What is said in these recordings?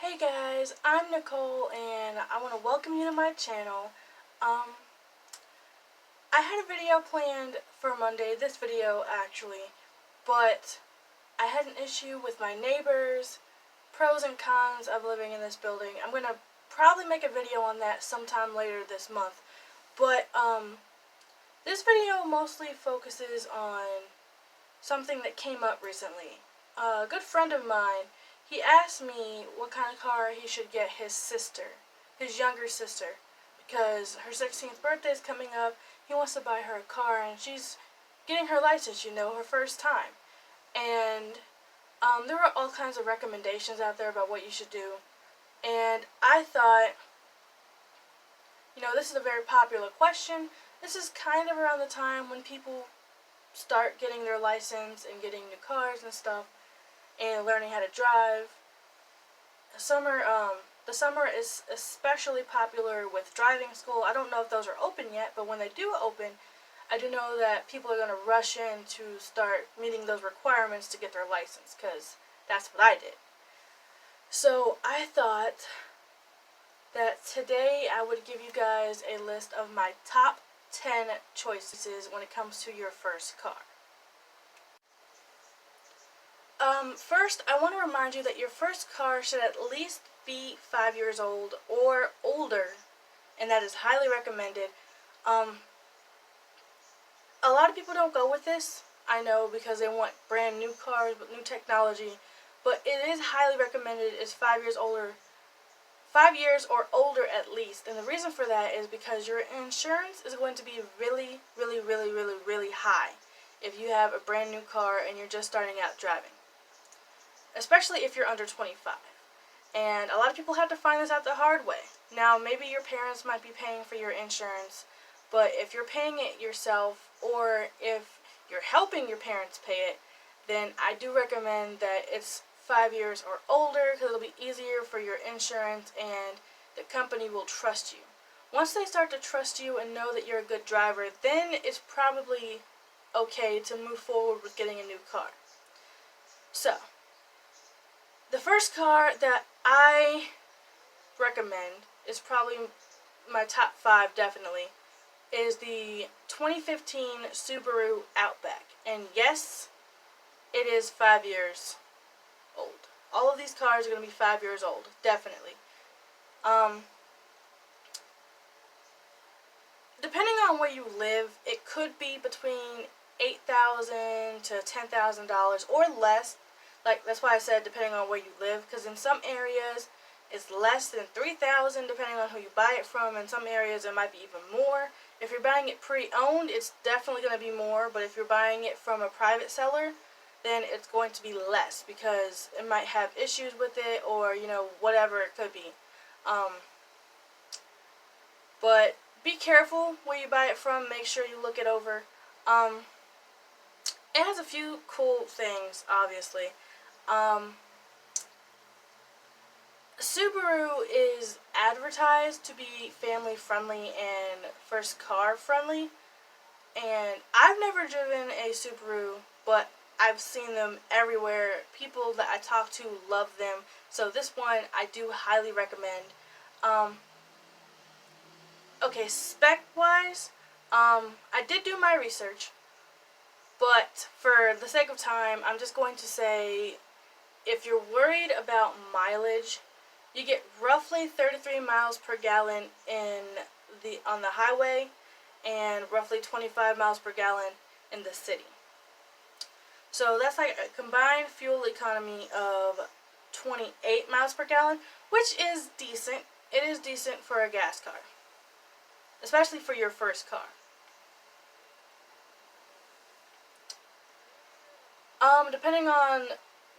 Hey guys, I'm Nicole and I want to welcome you to my channel. I had a video planned for Monday, this video actually, but I had an issue with my neighbors, pros and cons of living in this building. I'm going to probably make a video on that sometime later this month, but this video mostly focuses on something that came up recently. A good friend of mine, he asked me what kind of car he should get his sister, his younger sister, because her 16th birthday is coming up. He wants to buy her a car, and she's getting her license, her first time. And there were all kinds of recommendations out there about what you should do. And I thought, this is a very popular question. This is kind of around the time when people start getting their license and getting new cars and stuff and learning how to drive. The summer is especially popular with driving school. I don't know if those are open yet, but when they do open, I do know that people are going to rush in to start meeting those requirements to get their license, because that's what I did. So I thought that today I would give you guys a list of my top 10 choices when it comes to your first car. First, I want to remind you that your first car should at least be 5 years old or older, and that is highly recommended. A lot of people don't go with this, I know, because they want brand new cars with new technology, but it is highly recommended is 5 years older, 5 years or older at least, and the reason for that is because your insurance is going to be really, really, really, really, really high if you have a brand new car and you're just starting out driving. Especially if you're under 25. And a lot of people have to find this out the hard way. Now, maybe your parents might be paying for your insurance, but if you're paying it yourself, or if you're helping your parents pay it, then I do recommend that it's 5 years or older, because it'll be easier for your insurance and the company will trust you. Once they start to trust you and know that you're a good driver, then it's probably okay to move forward with getting a new car. So, the first car that I recommend is probably my top 5 definitely, is the 2015 Subaru Outback. And yes, it is 5 years old. All of these cars are going to be 5 years old, definitely. Depending on where you live, it could be between $8,000 to $10,000 or less. That's why I said depending on where you live, because in some areas it's less than $3,000 depending on who you buy it from. In some areas it might be even more. If you're buying it pre-owned, it's definitely going to be more, but if you're buying it from a private seller, then it's going to be less, because it might have issues with it, or whatever it could be. But be careful where you buy it from. Make sure you look it over. It has a few cool things, obviously. Subaru is advertised to be family friendly and first car friendly, and I've never driven a Subaru, but I've seen them everywhere. People that I talk to love them, so this one I do highly recommend. Okay, spec wise, I did do my research, but for the sake of time, I'm just going to say, if you're worried about mileage, you get roughly 33 miles per gallon on the highway, and roughly 25 miles per gallon in the city. So that's like a combined fuel economy of 28 miles per gallon, which is decent. It is decent for a gas car, especially for your first car. Depending on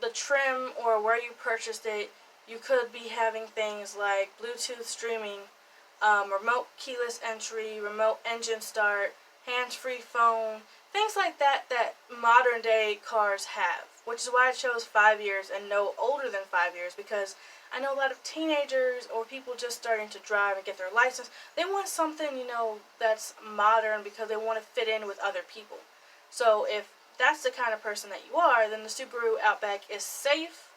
the trim or where you purchased it, you could be having things like Bluetooth streaming, remote keyless entry, remote engine start, hands-free phone, things like that modern day cars have, which is why I chose 5 years and no older than 5 years, because I know a lot of teenagers or people just starting to drive and get their license, they want something, that's modern, because they want to fit in with other people. So if that's the kind of person that you are, then the Subaru Outback is safe,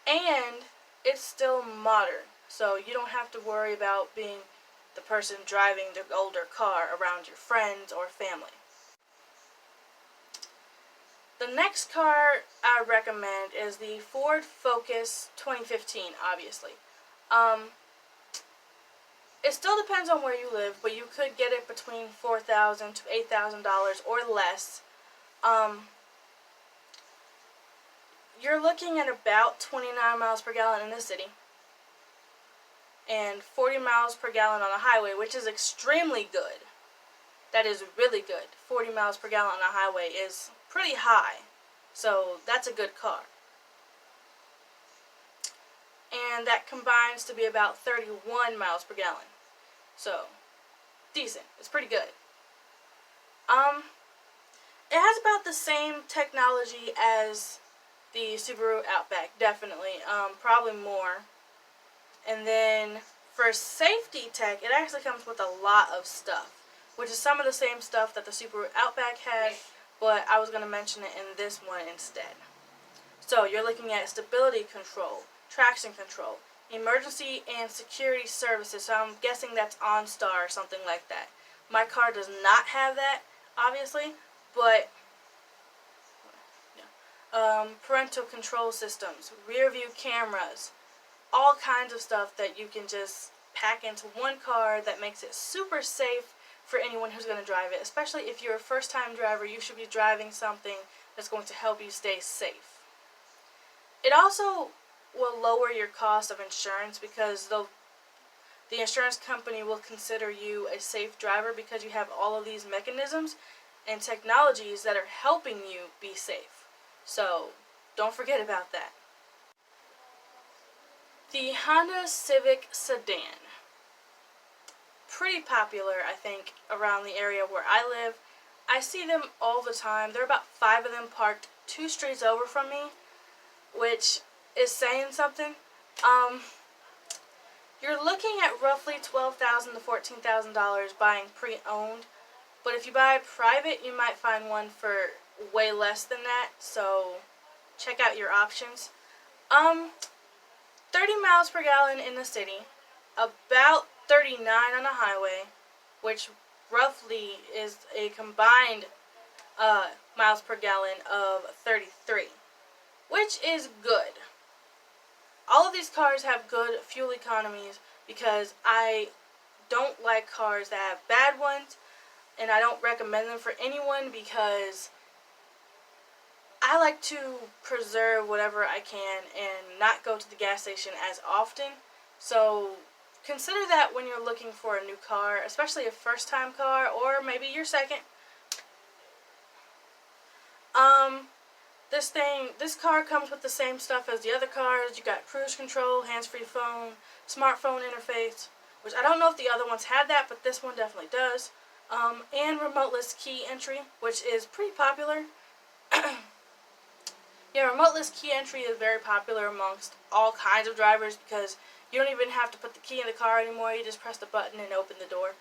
and it's still modern. So you don't have to worry about being the person driving the older car around your friends or family. The next car I recommend is the Ford Focus 2015, obviously. It still depends on where you live, but you could get it between $4,000 to $8,000 or less. You're looking at about 29 miles per gallon in the city and 40 miles per gallon on a highway, which is extremely good. That is really good. 40 miles per gallon on a highway is pretty high, so that's a good car. And that combines to be about 31 miles per gallon. So, decent. It's pretty good. It has about the same technology as the Subaru Outback, definitely. Probably more. And then, for safety tech, it actually comes with a lot of stuff, which is some of the same stuff that the Subaru Outback had, but I was going to mention it in this one instead. So, you're looking at stability control, traction control, emergency and security services. So I'm guessing that's OnStar or something like that. My car does not have that, obviously, but parental control systems, rear view cameras, all kinds of stuff that you can just pack into one car that makes it super safe for anyone who's going to drive it. Especially if you're a first-time driver, you should be driving something that's going to help you stay safe. It also will lower your cost of insurance because the insurance company will consider you a safe driver because you have all of these mechanisms and technologies that are helping you be safe. So, don't forget about that. The Honda Civic Sedan. Pretty popular, I think, around the area where I live. I see them all the time. There are about 5 of them parked 2 streets over from me, which is saying something. You're looking at roughly $12,000 to $14,000 buying pre-owned, but if you buy private, you might find one for way less than that, so check out your options. 30 miles per gallon in the city, about 39 on a highway, which roughly is a combined miles per gallon of 33, which is good. All of these cars have good fuel economies because I don't like cars that have bad ones, and I don't recommend them for anyone because I like to preserve whatever I can and not go to the gas station as often. So consider that when you're looking for a new car, especially a first-time car or maybe your second. This car comes with the same stuff as the other cars. You got cruise control, hands-free phone, smartphone interface, which I don't know if the other ones had that, but this one definitely does. And remoteless key entry, which is pretty popular. Yeah, remoteless key entry is very popular amongst all kinds of drivers because you don't even have to put the key in the car anymore. You just press the button and open the door.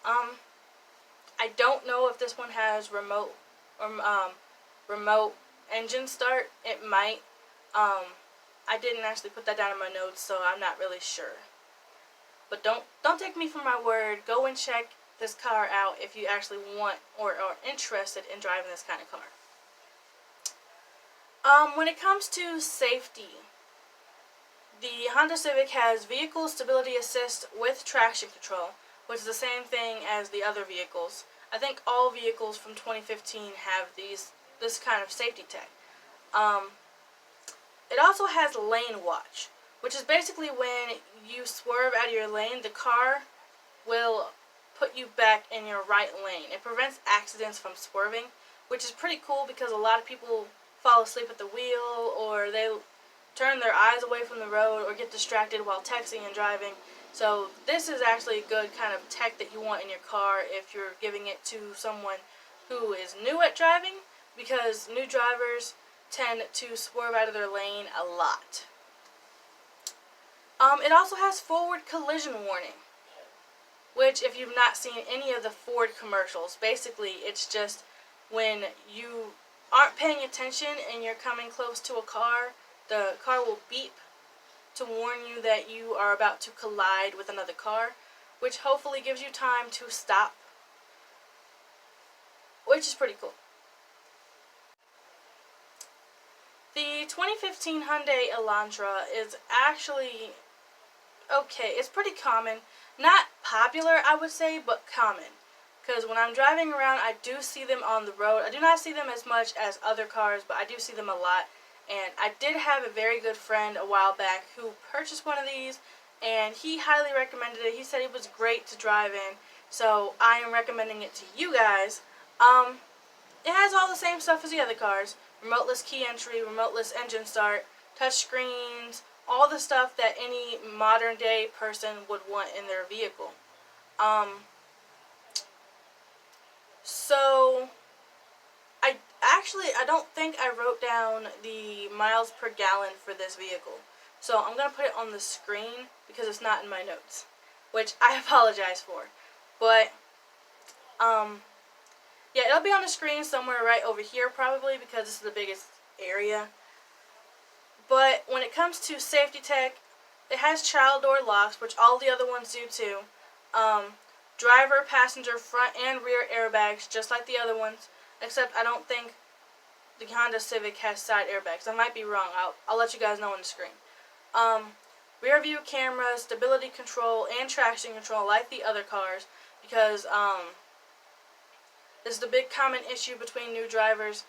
I don't know if this one has remote engine start. It might. I didn't actually put that down in my notes, so I'm not really sure. But don't take me for my word. Go and check this car out if you actually want or are interested in driving this kind of car. When it comes to safety, the Honda Civic has vehicle stability assist with traction control, which is the same thing as the other vehicles. I think all vehicles from 2015 have this kind of safety tech. It also has lane watch, which is basically when you swerve out of your lane, the car will put you back in your right lane. It prevents accidents from swerving, which is pretty cool because a lot of people fall asleep at the wheel, or they turn their eyes away from the road, or get distracted while texting and driving. So this is actually a good kind of tech that you want in your car if you're giving it to someone who is new at driving, because new drivers tend to swerve out of their lane a lot. It also has forward collision warning, which if you've not seen any of the Ford commercials, basically it's just when you aren't paying attention and you're coming close to a car, the car will beep to warn you that you are about to collide with another car, which hopefully gives you time to stop, which is pretty cool. The 2015 Hyundai Elantra is actually okay. It's pretty common. Not popular, I would say, but common. Because when I'm driving around, I do see them on the road. I do not see them as much as other cars, but I do see them a lot. And I did have a very good friend a while back who purchased one of these, and he highly recommended it. He said it was great to drive in, so I am recommending it to you guys. It has all the same stuff as the other cars. Remoteless key entry, remoteless engine start, touch screens, all the stuff that any modern day person would want in their vehicle. So I don't think I wrote down the miles per gallon for this vehicle. So I'm going to put it on the screen because it's not in my notes, which I apologize for. But, yeah, it'll be on the screen somewhere right over here probably because this is the biggest area. But when it comes to safety tech, it has child door locks, which all the other ones do too. Driver, passenger, front and rear airbags, just like the other ones. Except I don't think the Honda Civic has side airbags. I might be wrong. I'll let you guys know on the screen. Rear view camera, stability control, and traction control like the other cars. Because this is the big common issue between new drivers.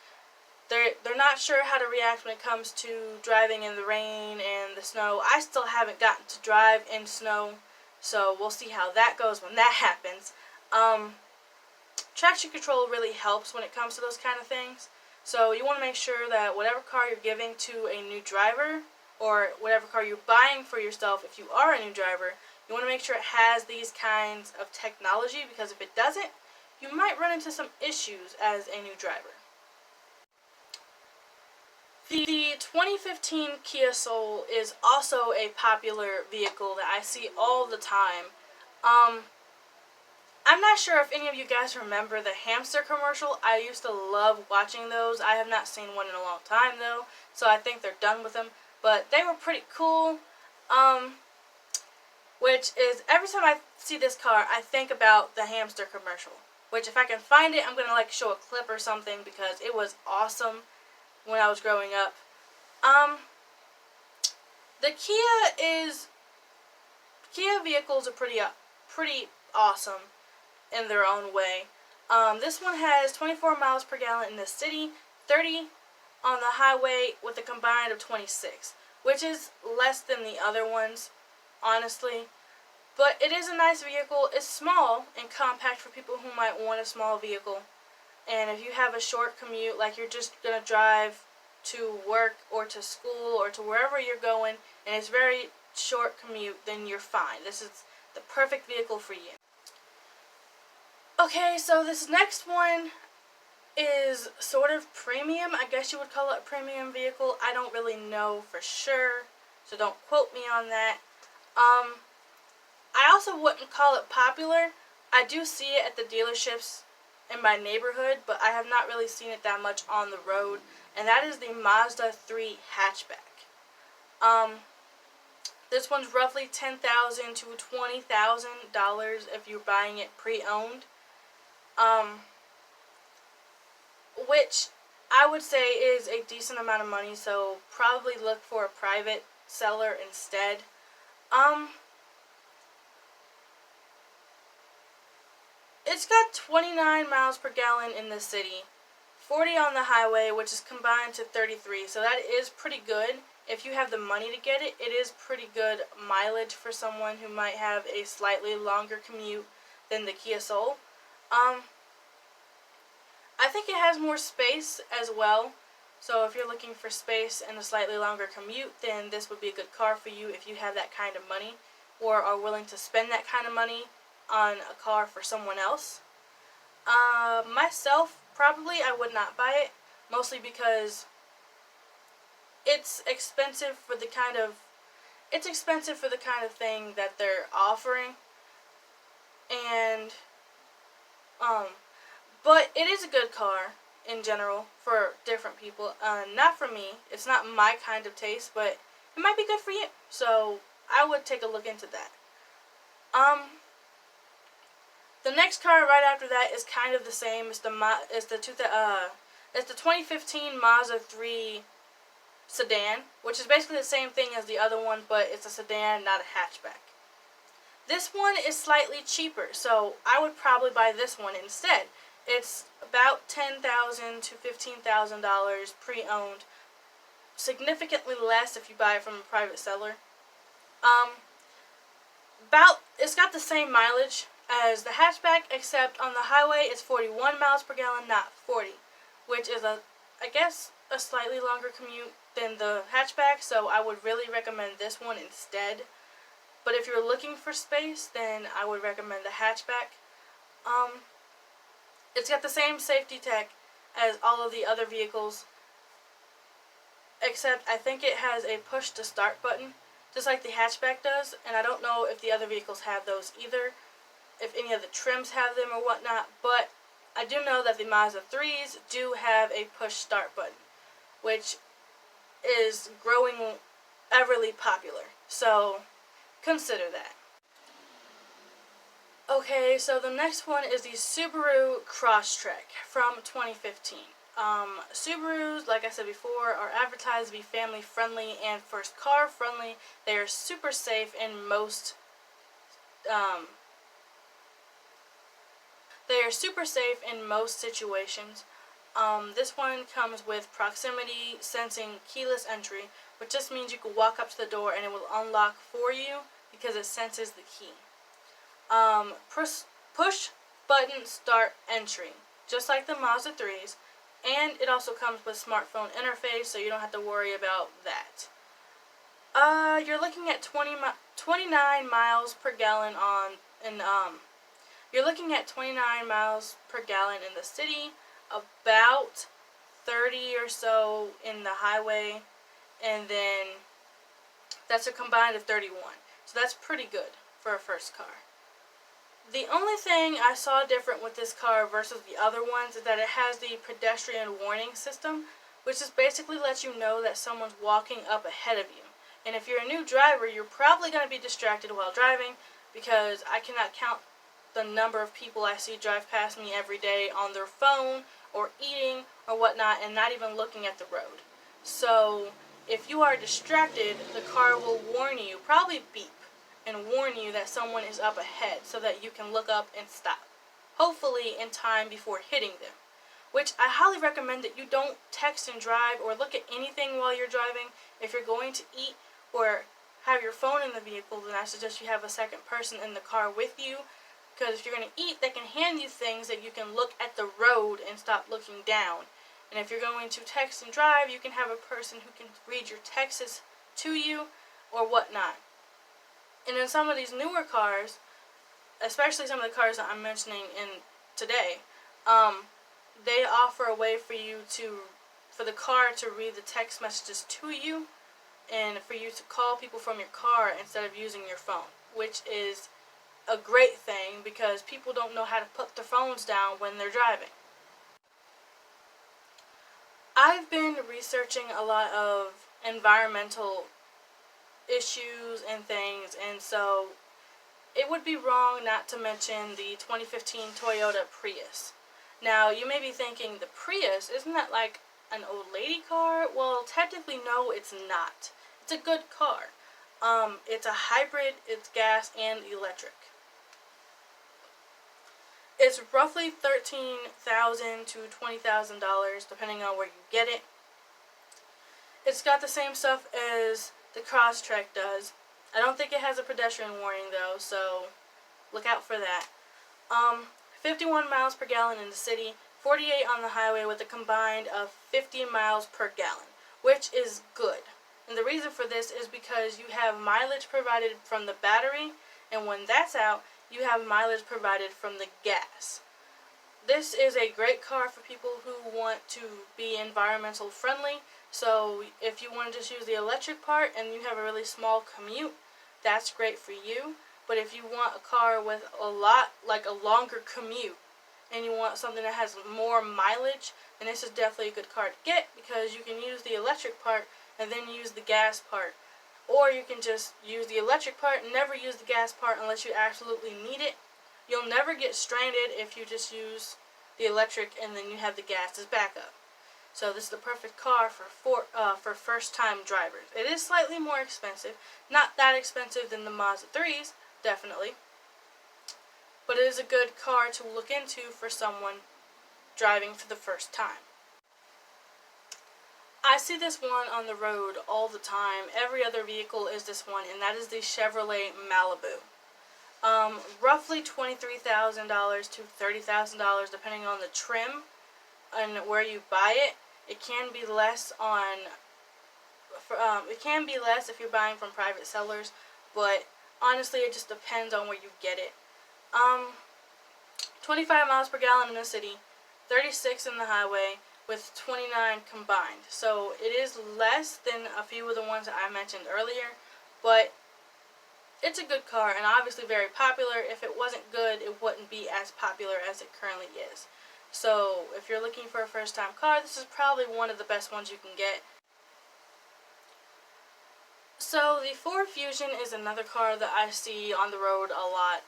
They're not sure how to react when it comes to driving in the rain and the snow. I still haven't gotten to drive in snow, so we'll see how that goes when that happens. Traction control really helps when it comes to those kind of things. So you want to make sure that whatever car you're giving to a new driver, or whatever car you're buying for yourself if you are a new driver, you want to make sure it has these kinds of technology, because if it doesn't, you might run into some issues as a new driver. The 2015 Kia Soul is also a popular vehicle that I see all the time. I'm not sure if any of you guys remember the hamster commercial. I used to love watching those. I have not seen one in a long time though, so I think they're done with them. But they were pretty cool. Which is, every time I see this car, I think about the hamster commercial. Which, if I can find it, I'm going to show a clip or something because it was awesome when I was growing up. The Kia vehicles are pretty awesome in their own way. This one has 24 miles per gallon in the city, 30 on the highway with a combined of 26, which is less than the other ones, honestly. But it is a nice vehicle. It's small and compact for people who might want a small vehicle. And if you have a short commute, like you're just going to drive to work or to school or to wherever you're going, and it's very short commute, then you're fine. This is the perfect vehicle for you. Okay, so this next one is sort of premium. I guess you would call it a premium vehicle. I don't really know for sure, so don't quote me on that. I also wouldn't call it popular. I do see it at the dealerships in my neighborhood, but I have not really seen it that much on the road, and that is the Mazda 3 Hatchback. This one's roughly $10,000 to $20,000 if you're buying it pre-owned. Which I would say is a decent amount of money, so probably look for a private seller instead. It's got 29 miles per gallon in the city, 40 on the highway, which is combined to 33, so that is pretty good. If you have the money to get it, it is pretty good mileage for someone who might have a slightly longer commute than the Kia Soul. I think it has more space as well, so if you're looking for space and a slightly longer commute, then this would be a good car for you if you have that kind of money or are willing to spend that kind of money on a car for someone else. Myself, probably I would not buy it, mostly because it's expensive for the kind of thing that they're offering, and but it is a good car in general for different people. Not for me. It's not my kind of taste, but it might be good for you. So I would take a look into that. The next car right after that is kind of the same. It's the 2015 Mazda 3 Sedan, which is basically the same thing as the other one, but it's a sedan, not a hatchback. This one is slightly cheaper, so I would probably buy this one instead. It's about $10,000 to $15,000 pre-owned, significantly less if you buy it from a private seller. It's got the same mileage as the hatchback, except on the highway it's 41 miles per gallon, not 40, which is I guess a slightly longer commute than the hatchback, so I would really recommend this one instead. But if you're looking for space, then I would recommend the hatchback. It's got the same safety tech as all of the other vehicles, except I think it has a push to start button, just like the hatchback does, and I don't know if the other vehicles have those either, if any of the trims have them or whatnot, but I do know that the Mazda 3s do have a push start button, which is growing everly popular, so consider that. Okay, so the next one is the Subaru Crosstrek from 2015. Subarus, like I said before, are advertised to be family friendly and first car friendly. They are super safe in most situations. This one comes with proximity sensing keyless entry, which just means you can walk up to the door and it will unlock for you because it senses the key. Push button start entry, just like the Mazda 3s, and it also comes with smartphone interface, so you don't have to worry about that. You're looking at 29 miles per gallon you're looking at 29 miles per gallon in the city, about 30 or so in the highway, and then that's a combined of 31. So that's pretty good for a first car. The only thing I saw different with this car versus the other ones is that it has the pedestrian warning system, which just basically lets you know that someone's walking up ahead of you. And if you're a new driver, you're probably going to be distracted while driving, because I cannot count the number of people I see drive past me every day on their phone or eating or whatnot and not even looking at the road. So if you are distracted, the car will warn you, probably beep, and warn you that someone is up ahead so that you can look up and stop, hopefully in time before hitting them. Which I highly recommend that you don't text and drive or look at anything while you're driving. If you're going to eat or have your phone in the vehicle, then I suggest you have a second person in the car with you, because if you're going to eat, they can hand you things that you can look at the road and stop looking down. And if you're going to text and drive, you can have a person who can read your texts to you or whatnot. And in some of these newer cars, especially some of the cars that I'm mentioning today, they offer a way for the car to read the text messages to you, and for you to call people from your car instead of using your phone, which is a great thing because people don't know how to put their phones down when they're driving. I've been researching a lot of environmental issues and things, and so it would be wrong not to mention the 2015 Toyota Prius. Now, you may be thinking, the Prius, isn't that like an old lady car? Well, technically, no, it's not. It's a good car. It's a hybrid, it's gas and electric. It's roughly $13,000 to $20,000, depending on where you get it. It's got the same stuff as the Crosstrek does. I don't think it has a pedestrian warning though, so look out for that. 51 miles per gallon in the city, 48 on the highway with a combined of 50 miles per gallon, which is good. And the reason for this is because you have mileage provided from the battery, and when that's out, you have mileage provided from the gas. This is a great car for people who want to be environmental friendly. So if you want to just use the electric part and you have a really small commute, that's great for you. But if you want a car with a longer commute, and you want something that has more mileage, then this is definitely a good car to get, because you can use the electric part and then use the gas part or you can just use the electric part and never use the gas part unless you absolutely need it. You'll never get stranded if you just use the electric and then you have the gas as backup. So this is the perfect car for first-time drivers. It is slightly more expensive, not that expensive than the Mazda 3s, definitely, but it is a good car to look into for someone driving for the first time. I see this one on the road all the time. Every other vehicle is this one, and that is the Chevrolet Malibu. Roughly $23,000 to $30,000 depending on the trim and where you buy it. It can be less if you're buying from private sellers, but honestly it just depends on where you get it. 25 miles per gallon in the city, 36 in the highway, with 29 combined. So it is less than a few of the ones that I mentioned earlier, but it's a good car and obviously very popular. If it wasn't good, it wouldn't be as popular as it currently is. So if you're looking for a first-time car, this is probably one of the best ones you can get. So the Ford Fusion is another car that I see on the road a lot.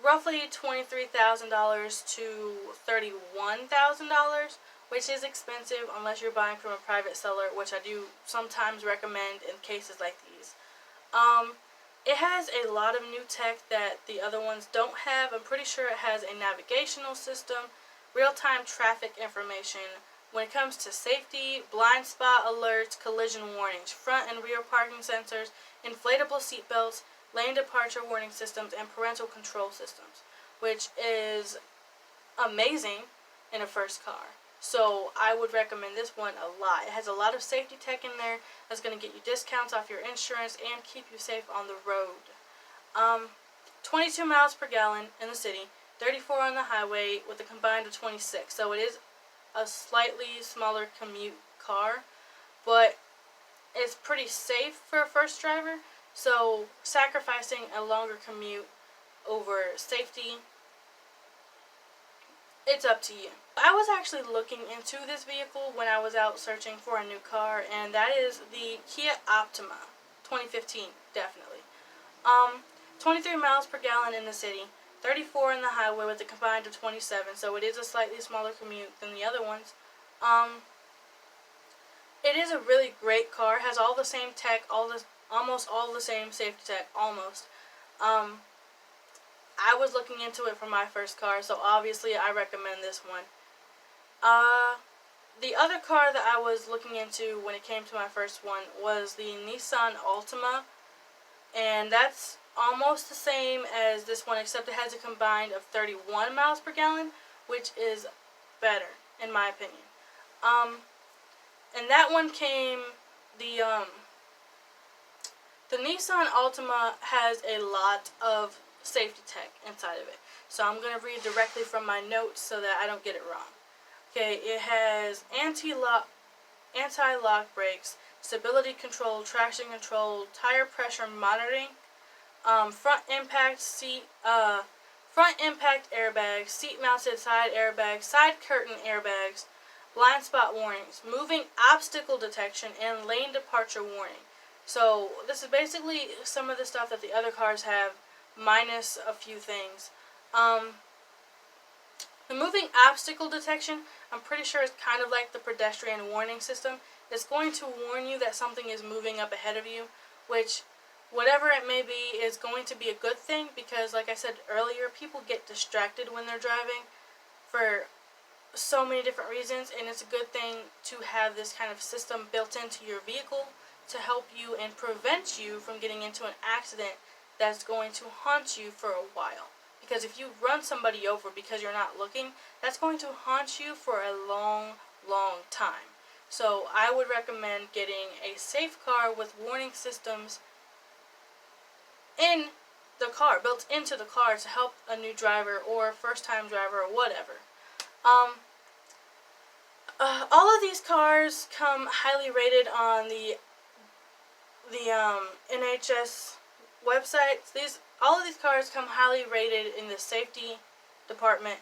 Roughly $23,000 to $31,000, which is expensive unless you're buying from a private seller, which I do sometimes recommend in cases like these. It has a lot of new tech that the other ones don't have. I'm pretty sure it has a navigational system, real-time traffic information. When it comes to safety, blind spot alerts, collision warnings, front and rear parking sensors, inflatable seat belts, lane departure warning systems, and parental control systems, which is amazing in a first car. So I would recommend this one a lot. It has a lot of safety tech in there that's going to get you discounts off your insurance and keep you safe on the road. 22 miles per gallon in the city, 34 on the highway with a combined of 26. So it is a slightly smaller commute car, but it's pretty safe for a first driver. So sacrificing a longer commute over safety, it's up to you. I was actually looking into this vehicle when I was out searching for a new car, and that is the Kia Optima 2015, definitely. 23 miles per gallon in the city, 34 in the highway with a combined of 27, so it is a slightly smaller commute than the other ones. It is a really great car, has all the same tech, almost all the same safety tech, almost. I was looking into it for my first car, so obviously I recommend this one. The other car that I was looking into when it came to my first one was the Nissan Altima, and that's almost the same as this one, except it has a combined of 31 miles per gallon, which is better, in my opinion. And that one came, the Nissan Altima has a lot of safety tech inside of it. So I'm going to read directly from my notes so that I don't get it wrong. Okay, it has anti-lock brakes, stability control, traction control, tire pressure monitoring, front impact airbags, seat-mounted side airbags, side curtain airbags, blind spot warnings, moving obstacle detection, and lane departure warning. So this is basically some of the stuff that the other cars have, minus a few things. The moving obstacle detection, I'm pretty sure it's kind of like the pedestrian warning system. It's going to warn you that something is moving up ahead of you, which, whatever it may be, is going to be a good thing because, like I said earlier, people get distracted when they're driving for so many different reasons, and it's a good thing to have this kind of system built into your vehicle to help you and prevent you from getting into an accident that's going to haunt you for a while. Because if you run somebody over because you're not looking, that's going to haunt you for a long, long time. So I would recommend getting a safe car with warning systems in the car, built into the car to help a new driver or first-time driver or whatever. All of these cars come highly rated on the NHS websites. All of these cars come highly rated in the safety department.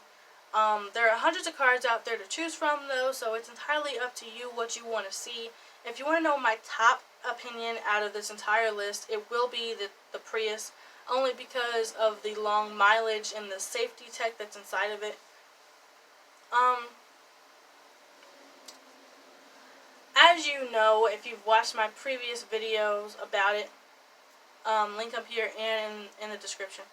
There are hundreds of cars out there to choose from, though, so it's entirely up to you what you want to see If you want to know my top opinion out of this entire list, it will be the Prius, only because of the long mileage and the safety tech that's inside of it. As you know, if you've watched my previous videos about it, link up here and in the description.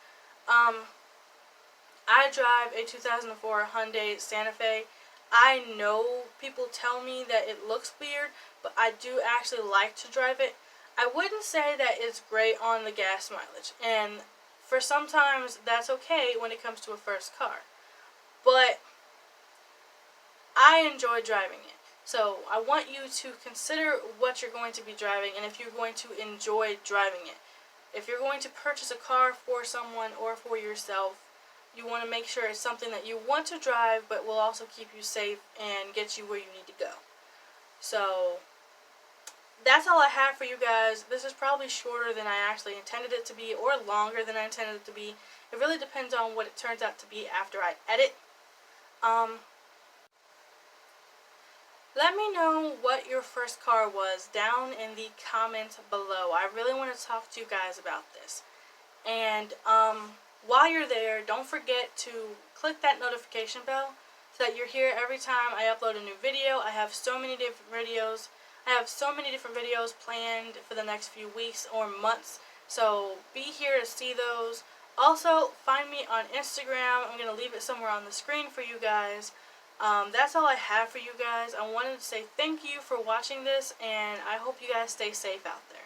I drive a 2004 Hyundai Santa Fe. I know people tell me that it looks weird, but I do actually like to drive it. I wouldn't say that it's great on the gas mileage, and for sometimes that's okay when it comes to a first car. But I enjoy driving it. So I want you to consider what you're going to be driving and if you're going to enjoy driving it. If you're going to purchase a car for someone or for yourself, you want to make sure it's something that you want to drive but will also keep you safe and get you where you need to go. So that's all I have for you guys. This is probably shorter than I actually intended it to be, or longer than I intended it to be. It really depends on what it turns out to be after I edit. Let me know what your first car was down in the comments below. I really want to talk to you guys about this. And while you're there, don't forget to click that notification bell so that you're here every time I upload a new video. I have so many different videos. Planned for the next few weeks or months. So be here to see those. Also, find me on Instagram. I'm going to leave it somewhere on the screen for you guys. That's all I have for you guys. I wanted to say thank you for watching this, and I hope you guys stay safe out there.